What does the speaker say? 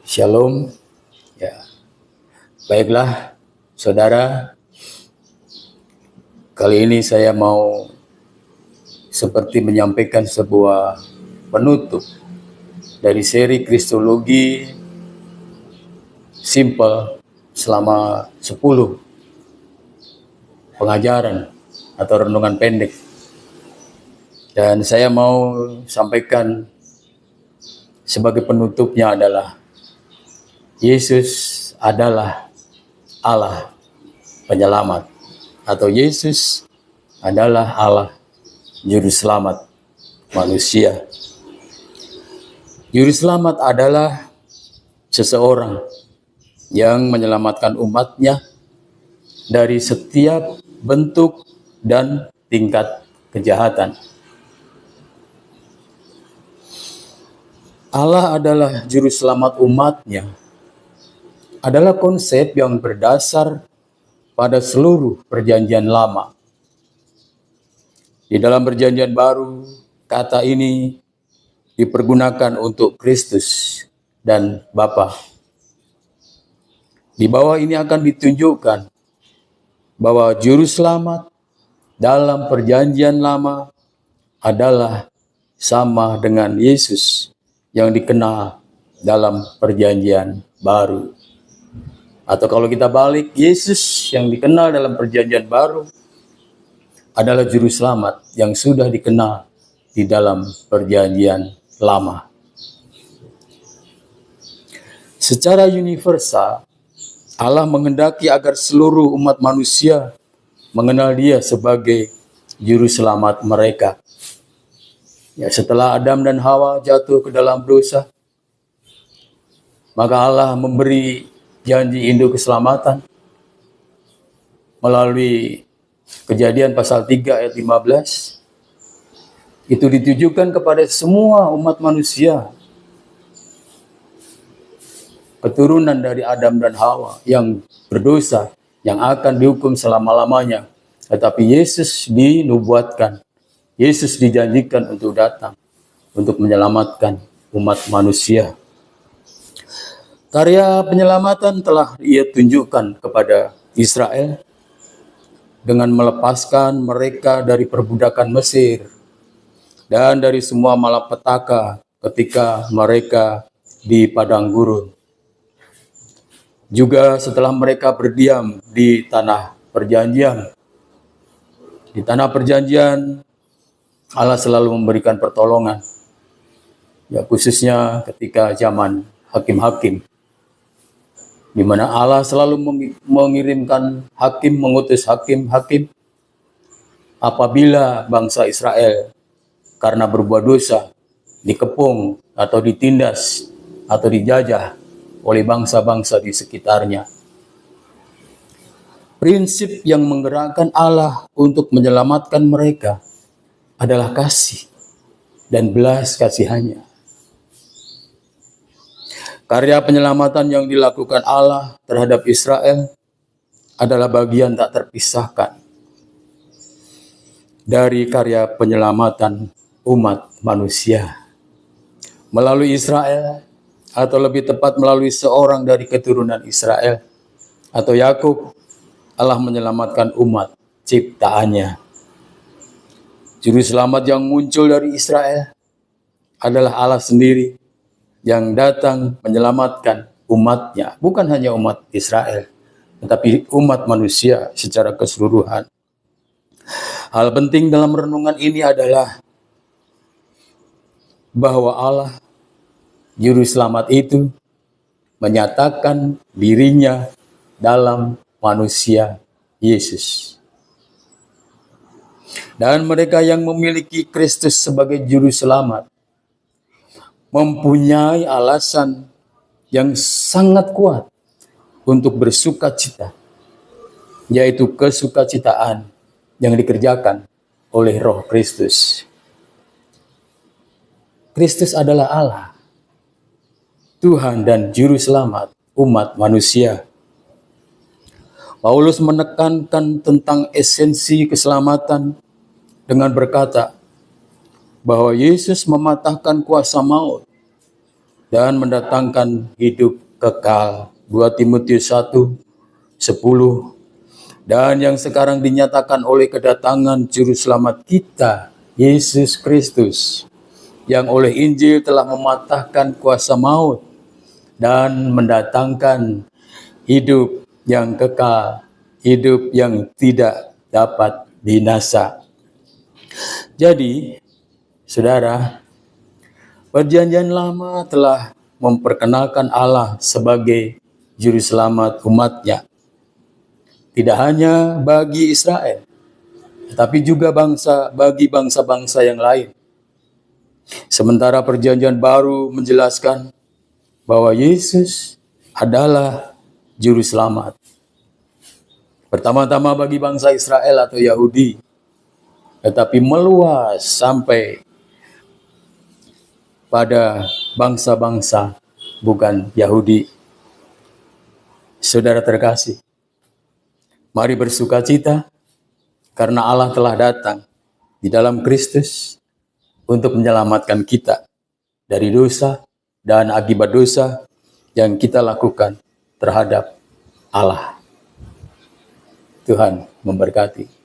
Shalom. Ya, baiklah, saudara. Kali ini saya mau seperti menyampaikan sebuah penutup dari seri Kristologi Simple selama 10 pengajaran atau renungan pendek. Dan saya mau sampaikan sebagai penutupnya adalah Yesus adalah Allah penyelamat, atau Yesus adalah Allah juru selamat manusia. Juru selamat adalah seseorang yang menyelamatkan umatnya dari setiap bentuk dan tingkat kejahatan. Allah adalah juru selamat umatnya adalah konsep yang berdasar pada seluruh perjanjian lama. Di dalam perjanjian baru, kata ini dipergunakan untuk Kristus dan Bapa. Di bawah ini akan ditunjukkan bahwa juru selamat dalam perjanjian lama adalah sama dengan Yesus yang dikenal dalam perjanjian baru. Atau kalau kita balik, Yesus yang dikenal dalam perjanjian baru adalah juru selamat yang sudah dikenal di dalam perjanjian lama. Secara universal, Allah menghendaki agar seluruh umat manusia mengenal Dia sebagai juru selamat mereka. Ya, setelah Adam dan Hawa jatuh ke dalam dosa, maka Allah memberi janji induk keselamatan melalui Kejadian pasal 3 ayat 15. Itu ditujukan kepada semua umat manusia, keturunan dari Adam dan Hawa yang berdosa, yang akan dihukum selama-lamanya. Tetapi Yesus dinubuatkan, Yesus dijanjikan untuk datang, untuk menyelamatkan umat manusia. Karya penyelamatan telah Ia tunjukkan kepada Israel dengan melepaskan mereka dari perbudakan Mesir dan dari semua malapetaka ketika mereka di padang gurun. Juga setelah mereka berdiam di tanah perjanjian. Di tanah perjanjian, Allah selalu memberikan pertolongan, ya khususnya ketika zaman hakim-hakim, di mana Allah selalu mengirimkan hakim, mengutus hakim-hakim apabila bangsa Israel karena berbuat dosa dikepung atau ditindas atau dijajah oleh bangsa-bangsa di sekitarnya. Prinsip yang menggerakkan Allah untuk menyelamatkan mereka adalah kasih dan belas kasihannya. Karya penyelamatan yang dilakukan Allah terhadap Israel adalah bagian tak terpisahkan dari karya penyelamatan umat manusia. Melalui Israel, atau lebih tepat melalui seorang dari keturunan Israel, atau Yakub, Allah menyelamatkan umat ciptaannya. Juru selamat yang muncul dari Israel adalah Allah sendiri, yang datang menyelamatkan umatnya, bukan hanya umat Israel, tetapi umat manusia secara keseluruhan. Hal penting dalam renungan ini adalah bahwa Allah, juru selamat itu, menyatakan dirinya dalam manusia Yesus. Dan mereka yang memiliki Kristus sebagai juru selamat mempunyai alasan yang sangat kuat untuk bersukacita, yaitu kesukacitaan yang dikerjakan oleh Roh Kristus. Kristus adalah Allah, Tuhan dan Juru Selamat umat manusia. Paulus menekankan tentang esensi keselamatan dengan berkata bahwa Yesus mematahkan kuasa maut dan mendatangkan hidup kekal. 2 Timotius 1:10. Dan yang sekarang dinyatakan oleh kedatangan Juru Selamat kita, Yesus Kristus, yang oleh Injil telah mematahkan kuasa maut dan mendatangkan hidup yang kekal, hidup yang tidak dapat binasa. Jadi, saudara, Perjanjian Lama telah memperkenalkan Allah sebagai Juru Selamat umatnya. Tidak hanya bagi Israel, tetapi juga bagi bangsa-bangsa yang lain. Sementara Perjanjian Baru menjelaskan bahwa Yesus adalah Juru Selamat. Pertama-tama bagi bangsa Israel atau Yahudi, tetapi meluas sampai pada bangsa-bangsa bukan Yahudi. Saudara terkasih, mari bersukacita karena Allah telah datang di dalam Kristus untuk menyelamatkan kita dari dosa dan akibat dosa yang kita lakukan terhadap Allah. Tuhan memberkati.